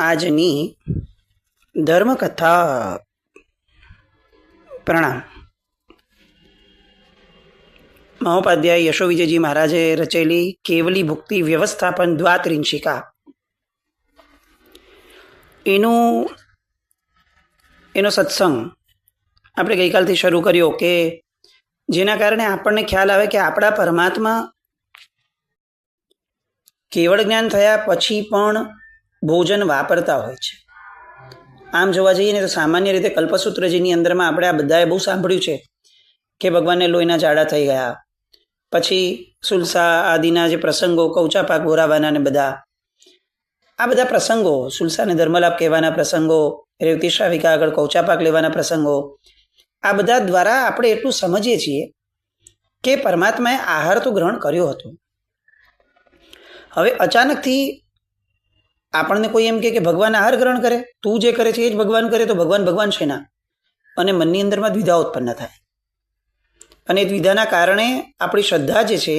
આજની ધર્મકથા. પ્રણામ. મહોપાધ્યાય યશોવિજયજી મહારાજે રચેલી કેવલી ભુક્તિ વ્યવસ્થાપન દ્વાત્રિંશિકા, એનો સત્સંગ આપણે ગઈકાલથી શરૂ કર્યો કે જેના કારણે આપણને ખ્યાલ આવે કે આપણા પરમાત્મા કેવળ જ્ઞાન થયા પછી પણ ભોજન વાપરતા હોય છે. આમ જોવા જઈએ ને તો સામાન્ય રીતે કલ્પસૂત્રજીની અંદરમાં આપણે આ બધાએ બહુ સાંભળ્યું છે કે ભગવાનને લોહીના જાડા થઈ ગયા, પછી સુલસા આદિના જે પ્રસંગો, કૌચાપાક બોરાવાના ને બધા આ બધા પ્રસંગો, સુલસાને ધર્મલાભ કહેવાના પ્રસંગો, રેવતી શ્રાવિકા આગળ કૌચાપાક લેવાના પ્રસંગો, આ બધા દ્વારા આપણે એટલું સમજીએ છીએ કે પરમાત્માએ આહાર તો ગ્રહણ કર્યો હતો. હવે અચાનકથી આપણને કોઈ એમ કે ભગવાન આહાર ગ્રહણ કરે, તું જે કરે છે એ જ ભગવાન કરે, તો ભગવાન છે ના, અને મનની અંદરમાં દ્વિધા ઉત્પન્ન થાય. અને દ્વિધાના કારણે આપણી શ્રદ્ધા જે છે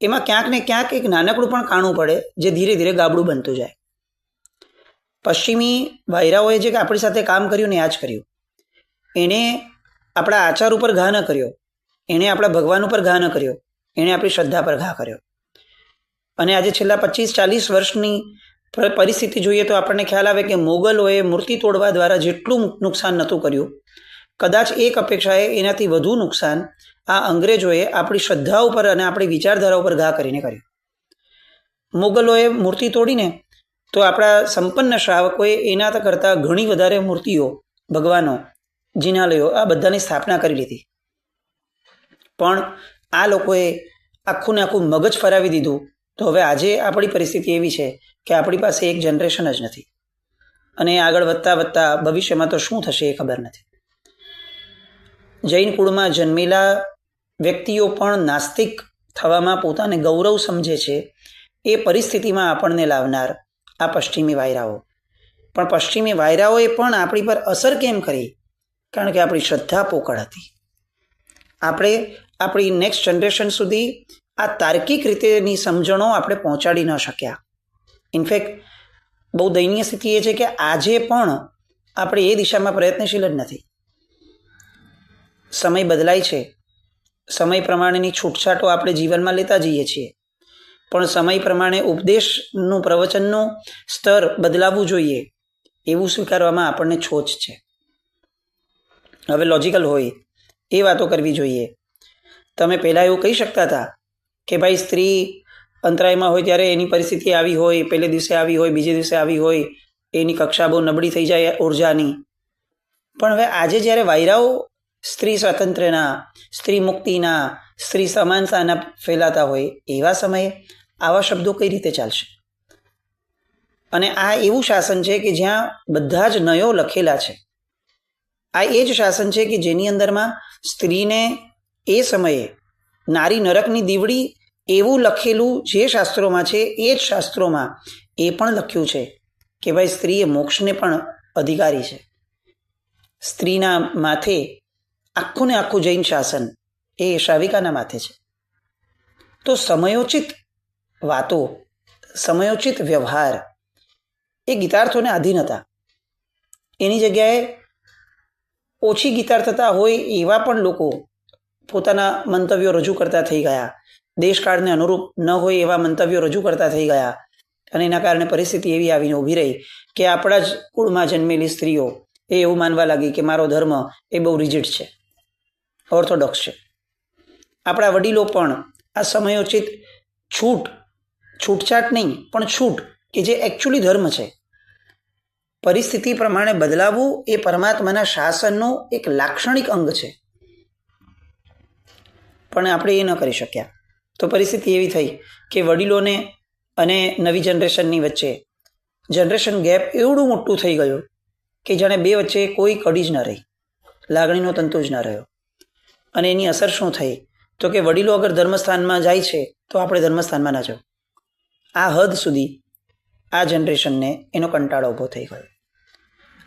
એમાં ક્યાંક ને ક્યાંક એક નાનકડું પણ કાણું પડે, જે ધીરે ધીરે ગાબડું બનતું જાય. પશ્ચિમી વાયરાઓએ જે આપણી સાથે કામ કર્યું ને આ જ કર્યું. એણે આપણા આચાર ઉપર ઘા ન કર્યો, એણે આપણા ભગવાન ઉપર ઘા ન કર્યો, એણે આપણી શ્રદ્ધા પર ઘા કર્યો. અને આજે છેલ્લા 25-40 વર્ષની પરિસ્થિતિ જોઈએ તો આપણને ખ્યાલ આવે કે મોગલોએ મૂર્તિ તોડવા દ્વારા જેટલું નુકસાન નહોતું કર્યું, કદાચ એક અપેક્ષાએ એનાથી વધુ નુકસાન આ અંગ્રેજોએ આપણી શ્રદ્ધા ઉપર અને આપણી વિચારધારા ઉપર ઘા કરીને કર્યું. મોગલોએ મૂર્તિ તોડીને તો આપણા સંપન્ન શ્રાવકોએ એના કરતાં ઘણી વધારે મૂર્તિઓ, ભગવાનો, જિનાલયો આ બધાની સ્થાપના કરી લીધી. પણ આ લોકોએ આખું ને આખું મગજ ફરાવી દીધું. તો હવે આજે આપણી પરિસ્થિતિ એવી છે કે આપણી પાસે એક જનરેશન જ નથી, અને આગળ વધતા ભવિષ્યમાં તો શું થશે એ ખબર નથી. જૈન કુળમાં જન્મેલા વ્યક્તિઓ પણ નાસ્તિક થવામાં પોતાને ગૌરવ સમજે છે. એ પરિસ્થિતિમાં આપણને લાવનાર આ પશ્ચિમી વાયરાઓ. પણ પશ્ચિમી વાયરાઓએ પણ આપણી પર અસર કેમ કરી? કારણ કે આપણી શ્રદ્ધા પોકળ હતી. આપણે આપણી નેક્સ્ટ જનરેશન સુધી આ તાર્કિક રીતેની સમજણો આપણે પહોંચાડી ન શક્યા. ઇનફેક્ટ બહુ દયનીય સ્થિતિ એ છે કે આજે પણ આપણે એ દિશામાં પ્રયત્નશીલ જ નથી. સમય બદલાય છે, સમય પ્રમાણેની છૂટછાટો આપણે જીવનમાં લેતા જઈએ છીએ, પણ સમય પ્રમાણે ઉપદેશનું, પ્રવચનનું સ્તર બદલાવવું જોઈએ એવું સ્વીકારવામાં આપણને છોછ છે. હવે લોજિકલ હોય એ વાતો કરવી જોઈએ. તમે પહેલાં એવું કહી શકતા હતા કે ભાઈ સ્ત્રી અંતરાયમાં હોય ત્યારે એની પરિસ્થિતિ આવી હોય, પહેલે દિવસે આવી હોય, બીજે દિવસે આવી હોય, એની કક્ષા બહુ નબળી થઈ જાય ઉર્જાની. પણ હવે આજે જ્યારે વાયરાઓ સ્ત્રી સ્વાતંત્ર્યના, સ્ત્રી મુક્તિના, સ્ત્રી સમાનતાના ફેલાતા હોય એવા સમયે આવા શબ્દો કઈ રીતે ચાલશે? અને આ એવું શાસન છે કે જ્યાં બધા જ નયો લખેલા છે. આ એ જ શાસન છે કે જેની અંદરમાં સ્ત્રીને એ સમયે નારી નરકની દીવડી એવું લખેલું જે શાસ્ત્રોમાં છે એ જ શાસ્ત્રોમાં એ પણ લખ્યું છે કે ભાઈ સ્ત્રી એ મોક્ષને પણ અધિકારી છે. સ્ત્રીના માથે આખું ને આખું જૈન શાસન એ શ્રાવિકાના માથે છે. તો સમયોચિત વાતો, સમયોચિત વ્યવહાર એ ગીતાર્થોને આધીન હતા. એની જગ્યાએ ઓછી ગીતાર્થતા હોય એવા પણ લોકો પોતાના મંતવ્યો રજૂ કરતા થઈ ગયા. દેશકાળને અનુરૂપ ન હોય એવા મંતવ્યો રજૂ કરતા થઈ ગયા. અને એના કારણે પરિસ્થિતિ એવી આવીને ઊભી રહી કે આપણા જ કુળમાં જન્મેલી સ્ત્રીઓ એ એવું માનવા લાગી કે મારો ધર્મ એ બહુ રિજિડ છે, ઓર્થોડોક્સ છે. આપણા વડીલો પણ આ સમયોચિત છૂટછાટ નહીં પણ છૂટ કે જે એકચ્યુઅલી ધર્મ છે, પરિસ્થિતિ પ્રમાણે બદલાવવું એ પરમાત્માના શાસનનું એક લાક્ષણિક અંગ છે. પણ આપણે એ ન કરી શક્યા. તો પરિસ્થિતિ એવી થઈ કે વડીલોને અને નવી જનરેશનની વચ્ચે જનરેશન ગેપ એવડું મોટું થઈ ગયું કે જાણે બે વચ્ચે કોઈ કડી જ ન રહી, લાગણીનો તંતુ જ ન રહ્યો. અને એની અસર શું થઈ? તો કે વડીલો અગર ધર્મસ્થાનમાં જાય છે તો આપણે ધર્મસ્થાનમાં ના જાઓ. આ હદ સુધી આ જનરેશનને એનો કંટાળો ઊભો થઈ ગયો.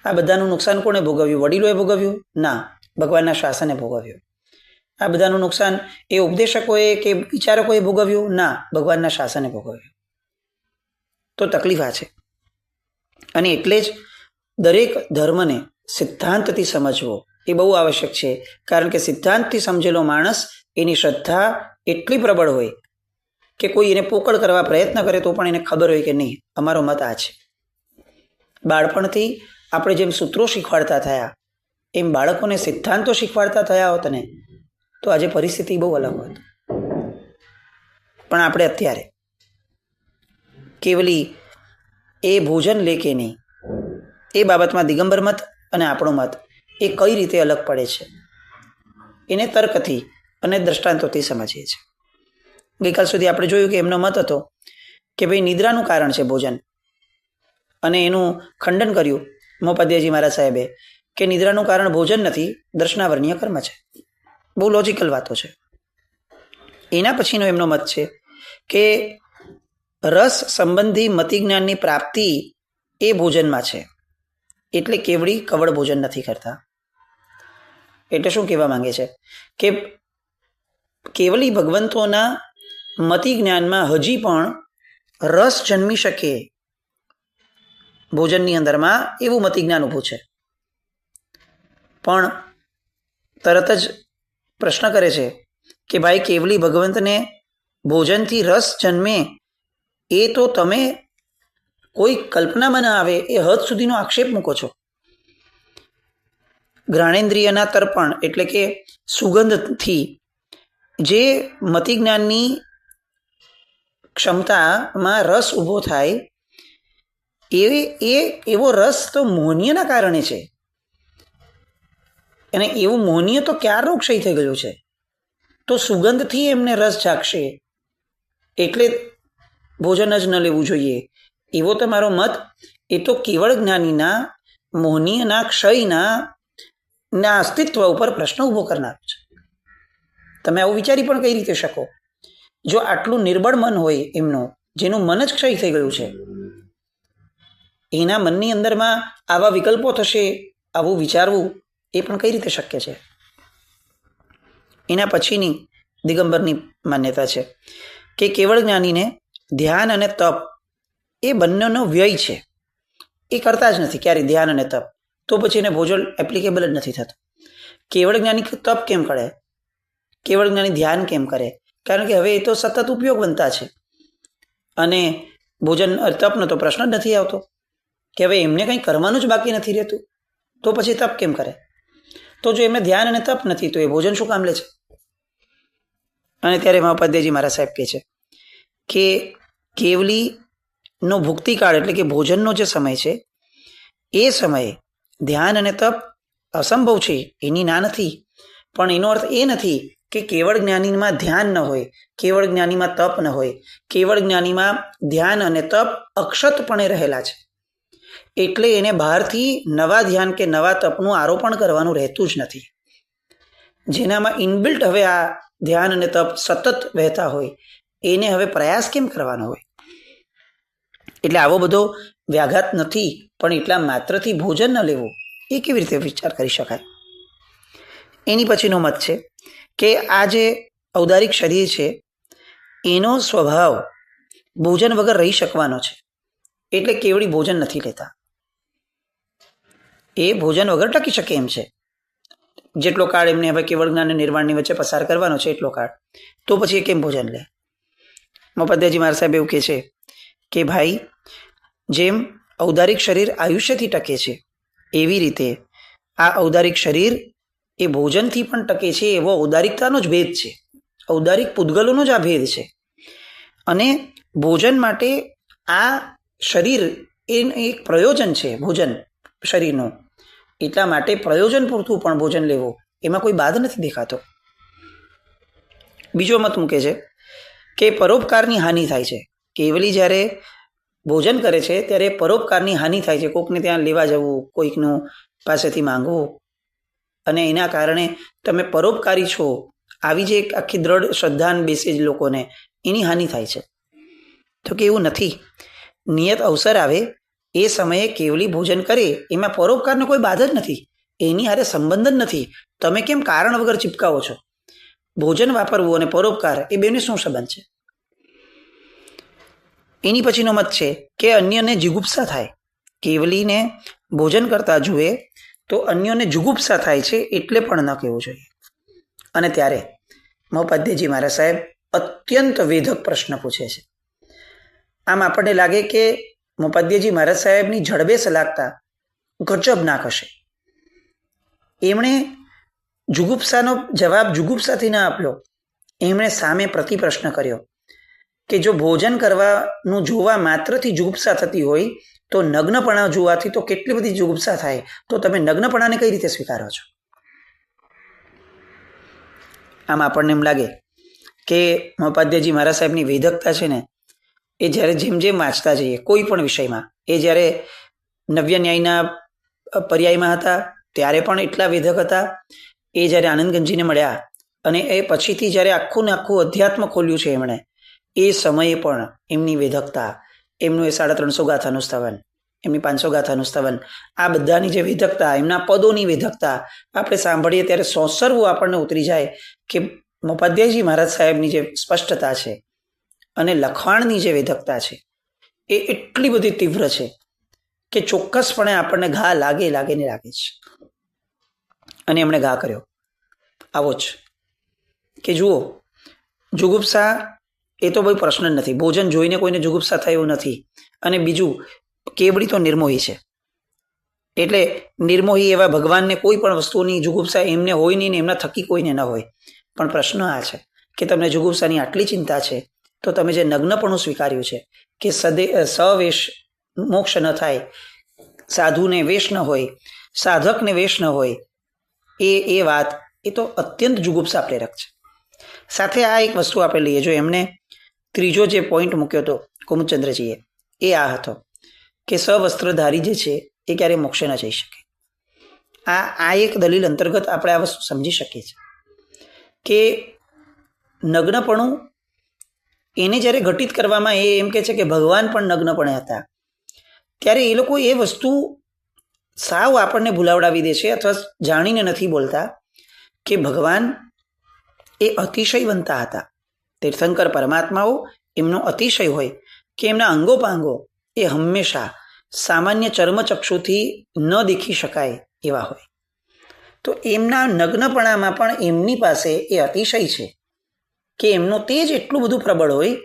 આ બધાનું નુકસાન કોણે ભોગવ્યું? વડીલોએ ભોગવ્યું? ના, ભગવાનના શાસને ભોગવ્યું. આ બધાનું નુકસાન એ ઉપદેશકોએ કે વિચારકોએ ભોગવ્યું? ના, ભગવાનના શાસને ભોગવ્યું. તો તકલીફ આ છે. અને એટલે જ દરેક ધર્મને સિદ્ધાંતથી સમજવો એ બહુ આવશ્યક છે. કારણ કે સિદ્ધાંતથી સમજેલો માણસ એની શ્રદ્ધા એટલી પ્રબળ હોય કે કોઈ એને પોકળ કરવા પ્રયત્ન કરે તો પણ એને ખબર હોય કે નહીં, અમારો મત આ છે. બાળપણથી આપણે જેમ સૂત્રો શીખવાડતા થયા એમ બાળકોને સિદ્ધાંતો શીખવાડતા થયા હોત ને તો આજે પરિસ્થિતિ બહુ અલગ હોત. પણ આપણે અત્યારે કેવલી એ ભોજન લે કે નહીં એ બાબતમાં દિગંબર મત અને આપણો મત એ કઈ રીતે અલગ પડે છે એને તર્કથી અને દ્રષ્ટાંતોથી સમજીએ છીએ. ગઈકાલ સુધી આપણે જોયું કે એમનો મત હતો કે ભાઈ નિદ્રાનું કારણ છે ભોજન, અને એનું ખંડન કર્યું મોપાધ્યાયજી મહારાજ સાહેબે કે નિદ્રાનું કારણ ભોજન નથી, દર્શનાવર્ણીય કર્મ છે. બહુ લોજિકલ વાતો છે. એના પછીનો એમનો મત છે કે રસ સંબંધી મતિજ્ઞાનની પ્રાપ્તિ એ ભોજનમાં છે, એટલે કેવડી કવળ ભોજન નથી કરતા. એટલે શું કહેવા માંગે છે કે કેવલી ભગવંતોના મતિ જ્ઞાનમાં હજી પણ રસ જન્મી શકે ભોજનની અંદરમાં, એવું મતિ જ્ઞાન ઊભું છે. પણ તરત જ પ્રશ્ન કરે છે કે ભાઈ કેવલી ભગવંતને ભોજનથી રસ જન્મે એ તો તમે કોઈ કલ્પનામાં ન આવે એ હદ સુધીનો આક્ષેપ મૂકો છો. ઘ્રાણેન્દ્રિયના તર્પણ એટલે કે સુગંધથી જે મતિજ્ઞાનની ક્ષમતામાં રસ ઊભો થાય એવો રસ તો મોહનીયના કારણે છે, અને એવું મોહનીય તો ક્યારનો ક્ષય થઈ ગયું છે. તો સુગંધથી એમને રસ જાગશે એટલે ભોજન જ ન લેવું જોઈએ એવો તમારો મત એ તો કેવળ જ્ઞાનીના મોહનીયના ક્ષયના અસ્તિત્વ ઉપર પ્રશ્ન ઊભો કરનારો છે. તમે આવું વિચારી પણ કઈ રીતે શકો? જો આટલું નિર્બળ મન હોય એમનું, જેનું મન જ ક્ષય થઈ ગયું છે, એના મનની અંદરમાં આવા વિકલ્પો થશે, આવું વિચારવું એ પણ કઈ રીતે શક્ય છે? એના પછીની દિગંબરની માન્યતા છે કે કેવળ જ્ઞાનીને ધ્યાન અને તપ એ બંનેનો વ્યય છે, એ કરતા જ નથી ક્યારે ધ્યાન અને તપ, તો પછી એને ભોજન એપ્લિકેબલ જ નથી થતું. કેવળ જ્ઞાની તપ કેમ કરે, કેવળ જ્ઞાની ધ્યાન કેમ કરે? કારણ કે હવે એ તો સતત ઉપયોગ બનતા છે, અને ભોજન તપનો તો પ્રશ્ન જ નથી આવતો કે હવે એમને કંઈ કરવાનું જ બાકી નથી રહેતું, તો પછી તપ કેમ કરે? તો જો એમને ધ્યાન અને તપ નથી તો એ ભોજન શું કામ લે છે? અને ત્યારે મહાપાધ્યાયજી મારા સાહેબ કહે છે કે કેવલીનો ભુક્તિકાળ એટલે કે ભોજનનો જે સમય છે એ સમયે ધ્યાન અને તપ અસંભવ છે, એની ના નથી, પણ એનો અર્થ એ નથી કે કેવળ જ્ઞાનીમાં ધ્યાન ન હોય, કેવળ જ્ઞાનીમાં તપ ન હોય. કેવળ જ્ઞાનીમાં ધ્યાન અને તપ અક્ષતપણે રહેલા છે, એટલે એને બહારથી નવા ધ્યાન કે નવા તપનું આરોપણ કરવાનું રહેતું જ નથી. જેનામાં ઇનબિલ્ટ હવે આ ધ્યાન અને તપ સતત વહેતા હોય એને હવે પ્રયાસ કેમ કરવાનો હોય? એટલે આવો બધો વ્યાઘાત નથી, પણ એટલા માત્રથી ભોજન ન લેવું એ કેવી રીતે વિચાર કરી શકાય? એની પછીનો મત છે કે આ જે ઔદારિક શરીર છે એનો સ્વભાવ ભોજન વગર રહી શકવાનો છે, એટલે કેવળી ભોજન નથી લેતા. એ ભોજન વગર ટકી શકે એમ છે. જેટલો કાળ એમને હવે કેવળ જ્ઞાન અને નિર્વાણની વચ્ચે પસાર કરવાનો છે એટલો કાળ, તો પછી એ કેમ ભોજન લે? મોપાધ્યાયજી મહારાજ સાહેબ એવું કહે છે કે ભાઈ જેમ ઔદારિક શરીર આયુષ્યથી ટકે છે એવી રીતે આ ઔદારિક શરીર એ ભોજનથી પણ ટકે છે. એવો ઔદારિકતાનો જ ભેદ છે, ઔદારિક પૂતગલોનો જ આ ભેદ છે. અને ભોજન માટે આ શરીર એ એક પ્રયોજન છે ભોજન શરીરનું, એટલા માટે પ્રયોજન પૂરતું પણ ભોજન લેવું એમાં કોઈ બાદ નથી દેખાતો. બીજો મત મૂકે છે કે પરોપકારની હાનિ થાય છે. કેવલી જ્યારે ભોજન કરે છે ત્યારે પરોપકારની હાનિ થાય છે, કોઈકને ત્યાં લેવા જવું, કોઈકનું પાસેથી માંગવું, અને એના કારણે તમે પરોપકારી છો આવી જે એક આખી દ્રઢ શ્રદ્ધાન બેસે જ લોકોને, એની હાનિ થાય છે. તો કે એવું નથી. નિયત અવસર આવે એ સમયે કેવલી ભોજન કરે એમાં પરોપકારનો કોઈ બાદ જ નથી, એની હારે સંબંધ જ નથી. તમે કેમ કારણ વગર ચિપકાવો છો? ભોજન વાપરવું અને પરોપકાર એ બેને શું સંબંધ છે? એની પછીનો મત છે કે અન્યને જિગુપ્સા થાય, કેવલીને ભોજન કરતા જુએ તો અન્યોને જુગુપ્સા થાય છે, એટલે પણ ન કહેવું જોઈએ. અને ત્યારે મહોપાધ્યાયજી મહારાજ સાહેબ અત્યંત વેધક પ્રશ્ન પૂછે છે. આમ આપણને લાગે કે મહોપાધ્યાયજી મહારાજ સાહેબની જડબેસ લાગતા ગજબ ના કશે. એમણે જુગુપ્સાનો જવાબ જુગુપ્સાથી ના આપ્યો, એમણે સામે પ્રતિપ્રશ્ન કર્યો કે જો ભોજન કરવાનું જોવા માત્રથી જુગુપ્સા થતી હોય તો નગ્નપણા જોવાથી તો કેટલી બધી જુગુપ્સા થાય, તો તમે નગ્નપણાને કઈ રીતે સ્વીકારો છો? આમ આપણને એમ લાગે કે મહોપાધ્યાયજી મહારાજ સાહેબની વેધકતા છે ને, એ જ્યારે જેમ જેમ વાંચતા જઈએ કોઈ પણ વિષયમાં, એ જ્યારે નવ્ય ન્યાયના પર્યાયમાં હતા ત્યારે પણ એટલા વેધક હતા. એ જ્યારે આનંદગંજીને મળ્યા અને એ પછીથી જ્યારે આખું ને આખું અધ્યાત્મ ખોલ્યું છે એમણે, એ સમયે પણ એમની વેધકતા, એમનું એ 350 ગાથાનું સ્તવન, એમની 500 ગાથાનું સ્તવન, આ બધાની જે વેધકતા, એમના પદોની વેધકતા આપણે સાંભળીએ ત્યારે સોસરવું આપણને ઉતરી જાય કે મહોપાધ્યાયજી મહારાજ સાહેબની જે સ્પષ્ટતા છે અને લખાણની જે વેધકતા છે એ એટલી બધી તીવ્ર છે કે ચોક્કસપણે આપણને ઘા લાગે ને લાગે છે. અને એમણે ઘા કર્યો આવો જ કે જુઓ, જુગુપ્સા એ તો કોઈ પ્રશ્ન જ નથી. ભોજન જોઈને કોઈને જુગુપ્સા થયું નથી. અને બીજું, કેવડી તો નિર્મોહી છે, એટલે નિર્મોહી એવા ભગવાનને કોઈ પણ વસ્તુની જુગુપ્સા એમને હોય નહીં ને એમના થકી કોઈને ન હોય. પણ પ્રશ્ન આ છે કે તમને જુગુપ્સાની આટલી ચિંતા છે તો તમે જે નગ્નપણું સ્વીકાર્યું છે કે સવેશ મોક્ષ ન થાય, સાધુને વેશ ન હોય, સાધકને વેશ ન હોય, એ વાત એ તો અત્યંત જુગુપ્સા પ્રેરક છે. સાથે આ એક વસ્તુ આપણે લઈએ, જો એમને ત્રીજો જે પોઈન્ટ મૂક્યો હતો કુમુદચંદ્રજીએ, એ આ હતો કે સવસ્ત્રધારી જે છે એ ક્યારેય મોક્ષે ન જઈ શકે. આ એક દલીલ અંતર્ગત આપણે આ વસ્તુ સમજી શકીએ છીએ કે નગ્નપણું એને જ્યારે ઘટિત કરવામાં એ એમ કે છે કે ભગવાન પણ નગ્નપણે હતા, ત્યારે એ લોકો એ વસ્તુ સાવ આપણને ભૂલાવડાવી દે છે અથવા જાણીને નથી બોલતા કે ભગવાન એ અતિશયવંતા હતા. તીર્થંકર પરમાત્માઓ એમનો અતિશય હોય કે એમના અંગોપાંગો એ હંમેશા સામાન્ય ચર્મચક્ષુથી ન દેખી શકાય એવા હોય. તો એમના નગ્નપણામાં પણ એમની પાસે એ અતિશય છે કે એમનો તેજ એટલું બધું પ્રબળ હોય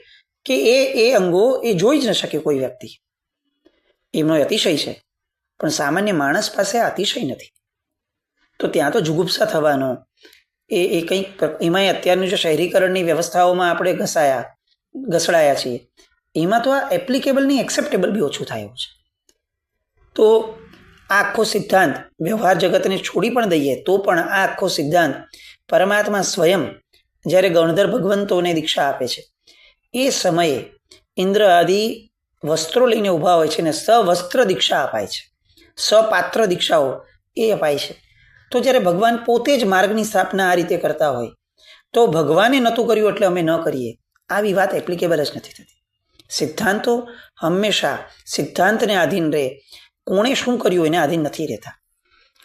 કે એ અંગો એ જોઈ જ ન શકે કોઈ વ્યક્તિ. એમનો અતિશય છે, પણ સામાન્ય માણસ પાસે અતિશય નથી. તો ત્યાં તો જુગુપ્સા થવાનો એ કંઈક, એમાંય અત્યારની જે શહેરીકરણની વ્યવસ્થાઓમાં આપણે ઘસડાયા છીએ, એમાં તો આ એપ્લિકેબલ નહીં, એક્સેપ્ટેબલ બી ઓછું થાય એવું છે. તો આ આખો સિદ્ધાંત વ્યવહાર જગતને છોડી પણ દઈએ તો પણ આ આખો સિદ્ધાંત પરમાત્મા સ્વયં જ્યારે ગણધર ભગવંતોને દીક્ષા આપે છે એ સમયે ઇન્દ્ર આદિ વસ્ત્રો લઈને ઊભા હોય છે ને સવસ્ત્ર દીક્ષા અપાય છે, સપાત્ર દીક્ષાઓ એ અપાય છે. તો જ્યારે ભગવાન પોતે જ માર્ગની સ્થાપના આ રીતે કરતા હોય તો ભગવાને નહોતું કર્યું એટલે અમે ન કરીએ, આવી વાત એપ્લિકેબલ જ નથી થતી. સિદ્ધાંતો હંમેશા સિદ્ધાંતને આધીન રહે, કોણે શું કર્યું એને આધીન નથી રહેતા.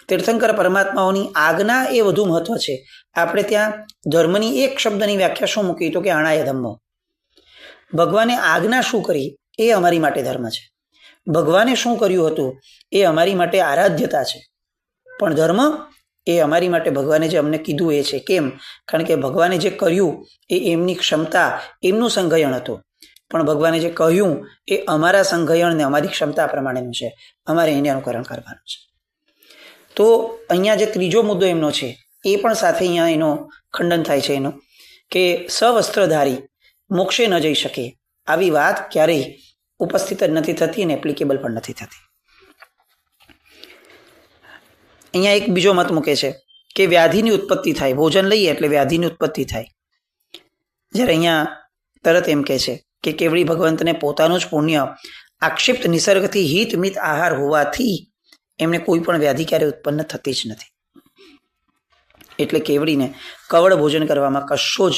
તીર્થંકર પરમાત્માઓની આજ્ઞા એ વધુ મહત્વ છે. આપણે ત્યાં ધર્મની એક શબ્દની વ્યાખ્યા શું મૂકી તો કે આણાય ધમ્મો. ભગવાને આજ્ઞા શું કરી એ અમારી માટે ધર્મ છે, ભગવાને શું કર્યું હતું એ અમારી માટે આરાધ્યતા છે. પણ ધર્મ એ અમારી માટે ભગવાને જે અમને કીધું એ છે. કેમ? કારણ કે ભગવાને જે કર્યું એ એમની ક્ષમતા, એમનું સંઘયણ હતું. પણ ભગવાને જે કહ્યું એ અમારા સંઘયણને અમારી ક્ષમતા પ્રમાણેનું છે, અમારે એને અનુકરણ કરવાનું છે. તો અહીંયા જે ત્રીજો મુદ્દો એમનો છે એ પણ સાથે અહીંયા એનો ખંડન થાય છે એનો કે સવસ્ત્રધારી મોક્ષે ન જઈ શકે, આવી વાત ક્યારેય ઉપસ્થિત જ નથી થતી અને એપ્લિકેબલ પણ નથી થતી. અહીંયા એક બીજો મત મૂકે છે કે વ્યાધિની ઉત્પત્તિ થાય, ભોજન લઈએ એટલે વ્યાધિની ઉત્પત્તિ થાય. જ્યારે અહીંયા તરત એમ કહે છે કે કેવળી ભગવંતને પોતાનું જ પુણ્ય આક્ષિપ્ત નિસર્ગથી હિત મિત આહાર હોવાથી એમને કોઈ પણ વ્યાધિ ક્યારેય ઉત્પન્ન થતી જ નથી. એટલે કેવળીને કવળ ભોજન કરવામાં કશો જ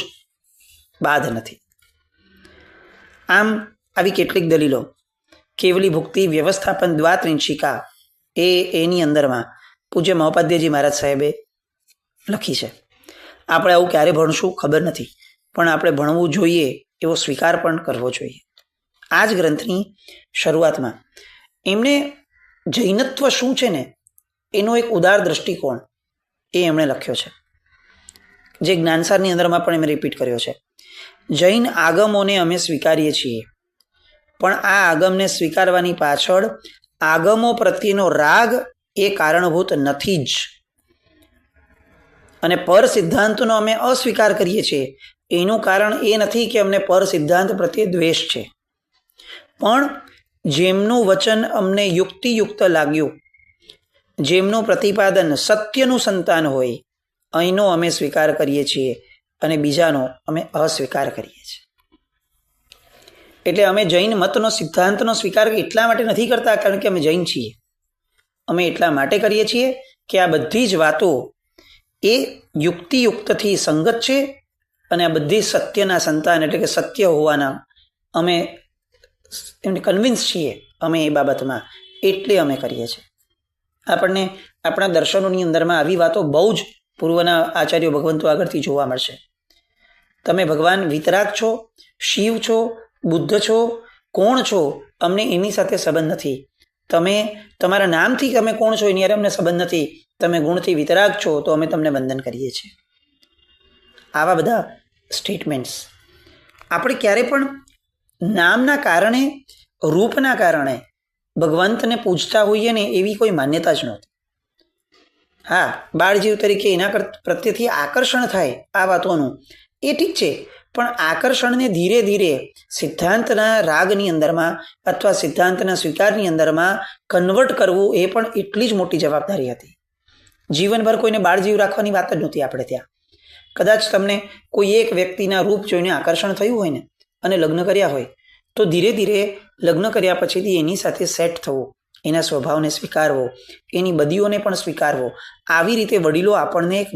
બાધ નથી. આમ આવી કેટલીક દલીલો કેવલી ભુક્તિ વ્યવસ્થાપન દ્વાત્રિંશિકા એની અંદરમાં પૂજ્ય મહોપાધ્યાયજી મહારાજ સાહેબે લખી છે. આપણે આવું ક્યારે ભણશું ખબર નથી, પણ આપણે ભણવું જોઈએ એવો સ્વીકાર પણ કરવો જોઈએ. આ જ ગ્રંથની શરૂઆતમાં એમણે જૈનત્વ શું છે ને એનો એક ઉદાર દ્રષ્ટિકોણ એ એમણે લખ્યો છે, જે જ્ઞાનસારની અંદરમાં પણ એમણે રિપીટ કર્યો છે. જૈન આગમોને અમે સ્વીકારીએ છીએ, પણ આ આગમને સ્વીકારવાની પાછળ આગમો પ્રત્યેનો રાગ એ કારણભૂત નથી જ. અને પર સિદ્ધાંતનો અમે અસ્વીકાર કરીએ છીએ એનું કારણ એ નથી કે અમને પર સિદ્ધાંત પ્રત્યે દ્વેષ છે, પણ જેમનું વચન અમને યુક્તિયુક્ત લાગ્યું, જેમનું પ્રતિપાદન સત્યનું સંતાન હોય, અહીંનો અમે સ્વીકાર કરીએ છીએ અને બીજાનો અમે અસ્વીકાર કરીએ છીએ. એટલે અમે જૈન મતનો સિદ્ધાંતનો સ્વીકાર એટલા માટે નથી કરતા કારણ કે અમે જૈન છીએ. અમે એટલા માટે કરીએ છીએ કે આ બધી જ વાતો એ યુક્તિયુક્તથી સંગત છે અને આ બધી સત્યના સંતાન એટલે કે સત્ય હોવાના અમે એમને કન્વિન્સ છીએ અમે એ બાબતમાં, એટલે અમે કરીએ છીએ. આપણને આપણા દર્શનોની અંદરમાં આવી વાતો બહુ જ પૂર્વના આચાર્યો ભગવંતો આગળથી જોવા મળશે. તમે ભગવાન વિતરાગ છો, શિવ છો, બુદ્ધ છો, કોણ છો, અમને એની સાથે સંબંધ નથી. તમે તમારા નામથી તમે કોણ છો એની અમને સંબંધ નથી. તમે ગુણથી વિતરાગ છો તો અમે તમને વંદન કરીએ છીએ. આવા બધા સ્ટેટમેન્ટ્સ આપણે ક્યારે પણ નામના કારણે, રૂપના કારણે ભગવંતને પૂજતા હોઈએ ને એવી કોઈ માન્યતા જ નહોતી. હા, બાળજીવ તરીકે એના પ્રત્યેથી આકર્ષણ થાય આ વાતોનું એ ઠીક છે, પણ આકર્ષણને ધીરે ધીરે સિદ્ધાંતના રાગની અંદરમાં અથવા સિદ્ધાંતના સ્વીકારની અંદરમાં કન્વર્ટ કરવું એ પણ એટલી જ મોટી જવાબદારી હતી. જીવનભર કોઈને બાળજીવ રાખવાની વાત જ નહોતી આપણે ત્યાં. કદાચ તમને કોઈ એક વ્યક્તિના રૂપ જોઈને આકર્ષણ થયું હોય ને અને લગ્ન કર્યા હોય તો ધીરે ધીરે લગ્ન કર્યા પછીથી એની સાથે સેટ થવું, એના સ્વભાવને સ્વીકારવો, એની બદીઓને પણ સ્વીકારવો, આવી રીતે વડીલો આપણને એક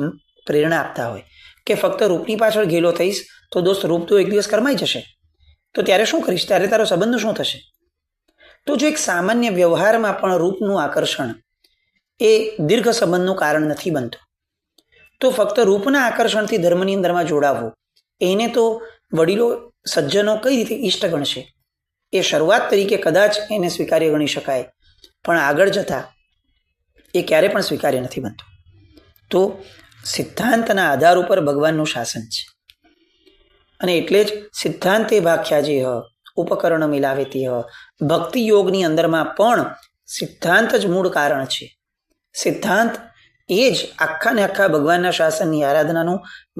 પ્રેરણા આપતા હોય કે ફક્ત રૂપની પાછળ ઘેલો થઈશ તો દોસ્ત રૂપ તો એક દિવસ કરમાઈ જશે, તો ત્યારે શું કરીશ, ત્યારે તારો સંબંધ શું થશે. તો જો એક સામાન્ય વ્યવહારમાં પણ રૂપનું આકર્ષણ એ દીર્ઘ સંબંધનું કારણ નથી બનતું, તો ફક્ત રૂપના આકર્ષણથી ધર્મની અંદરમાં જોડાવવું એને તો વડીલો સજ્જનો કઈ રીતે ઈષ્ટ ગણશે. એ શરૂઆત તરીકે કદાચ એને સ્વીકાર્ય ગણી શકાય, પણ આગળ જતા એ ક્યારે પણ સ્વીકાર્ય નથી બનતું. તો સિદ્ધાંતના આધાર ઉપર ભગવાનનું શાસન છે અને એટલે જ સિદ્ધાંતે ભાખ્યા જે ઉપકરણ મિલાવેતી ભક્તિ યોગની અંદરમાં પણ સિદ્ધાંત જ મૂળ કારણ છે. સિદ્ધાંત એ જ આખા ને આખા ભગવાનના શાસનની આરાધનાનું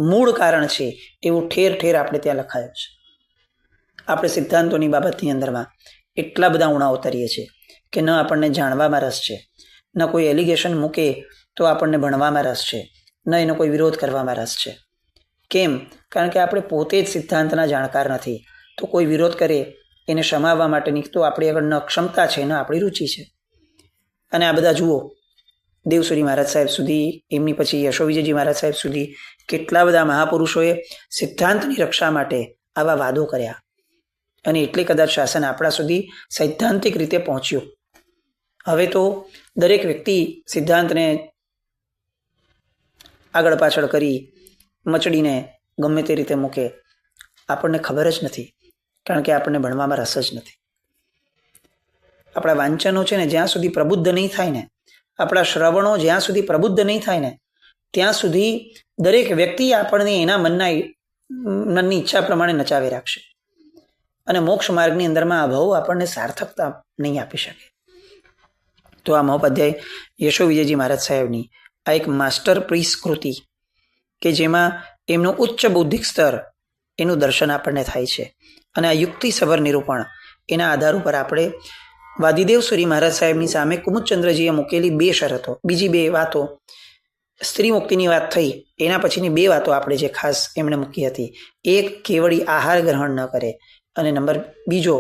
મૂળ કારણ છે એવું ઠેર ઠેર આપણે ત્યાં લખાયું છે. આપણે સિદ્ધાંતોની બાબતની અંદરમાં એટલા બધા ઉણા ઉતરીએ છીએ કે ન આપણને જાણવામાં રસ છે, ન કોઈ એલિગેશન મૂકે તો આપણને ભણવામાં રસ છે, ન એનો કોઈ વિરોધ કરવામાં રસ છે. કેમ? કારણ કે આપણે પોતે જ સિદ્ધાંતના જાણકાર નથી, તો કોઈ વિરોધ કરે એને શમાવવા માટેની તો આપણી આગળ ન ક્ષમતા છે, ન આપણી રુચિ છે. અને આ બધા જુઓ, દેવસુરી મહારાજ સાહેબ સુધી, એમની પછી યશોવિજયજી મહારાજ સાહેબ સુધી કેટલા બધા મહાપુરુષોએ સિદ્ધાંતની રક્ષા માટે આવા વાદો કર્યા અને એટલે કદાચ શાસન આપણા સુધી સૈદ્ધાંતિક રીતે પહોંચ્યું. હવે તો દરેક વ્યક્તિ સિદ્ધાંતને આગળ પાછળ કરી મચડીને ગમે તે રીતે મૂકે. આપણને ખબર જ નથી, કારણ કે આપણને ભણવામાં રસ જ નથી. આપણા વાંચનો છે ને જ્યાં સુધી પ્રબુદ્ધ નહીં થાય ને, આપણા શ્રવણો જ્યાં સુધી પ્રબુદ્ધ નહીં થાય ને ત્યાં સુધી દરેક વ્યક્તિ આપણને એના મનની ઈચ્છા પ્રમાણે નચાવી રાખશે અને મોક્ષ માર્ગની અંદરમાં આ ભાવ આપણને સાર્થકતા નહીં આપી શકે. તો આ મહોપાધ્યાય યશોવિજયજી મહારાજ સાહેબની આ એક માસ્ટર પીસ કૃતિ કે જેમાં એમનું ઉચ્ચ બૌદ્ધિક સ્તર એનું દર્શન આપણને થાય છે અને આ યુક્તિસભર નિરૂપણ એના આધાર ઉપર આપણે વાદીદેવ સુરી મહારાજ સાહેબની સામે કુમુદચંદ્રજીએ મૂકેલી 2 શરતો, બીજી 2 વાતો, સ્ત્રી મુક્તિની વાત થઈ, એના પછીની 2 વાતો આપણે જે ખાસ એમણે મૂકી હતી. એક, કેવળી આહાર ગ્રહણ ન કરે, અને નંબર બીજો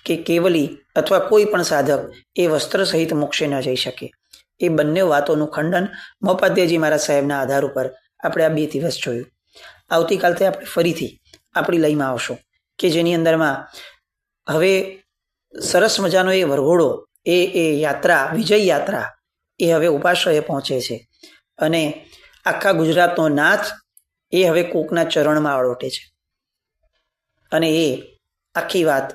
કે કેવલી અથવા કોઈ પણ સાધક એ વસ્ત્ર સહિત મોક્ષે ન જઈ શકે. એ બંને વાતોનું ખંડન મહોપાધ્યાયજી મહારાજ સાહેબના આધાર ઉપર આપણે આ 2 દિવસ જોયું. આવતીકાલથી આપણે ફરીથી આપણી લયમાં આવશું કે જેની અંદરમાં હવે સરસ મજાનો એ વરઘોડો, એ યાત્રા, વિજય યાત્રા એ હવે ઉપાશ્રયે પહોંચે છે અને આખા ગુજરાતનો નાથ એ હવે કોકના ચરણમાં અળોટે છે અને એ આખી વાત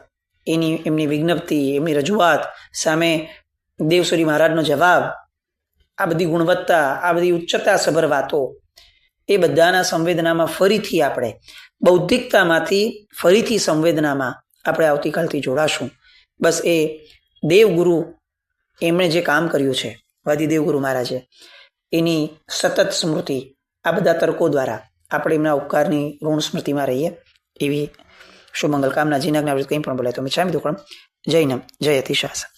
એમની વિજ્ઞપ્તિ, એમની રજૂઆત સામે દેવસુરી મહારાજનો જવાબ, આ બધી ગુણવત્તા, આ બધી ઉચ્ચતા સભર વાતો, એ બધાના સંવેદનામાં ફરીથી આપણે બૌદ્ધિકતામાંથી ફરીથી સંવેદનામાં આપણે આવતીકાલથી જોડાશું. બસ એ દેવગુરુ એમણે જે કામ કર્યું છે વાદીદેવગુરુ મહારાજે, એની સતત સ્મૃતિ આ બધા તર્કો દ્વારા આપણે એમના ઉપકારની ઋણ સ્મૃતિમાં રહીએ એવી શુભમંગલ કામના. જીનાજ્ઞા કંઈ પણ બોલાય તો મિચ્છામિ દુક્કડમ. જય નમ જય અતિશાસન.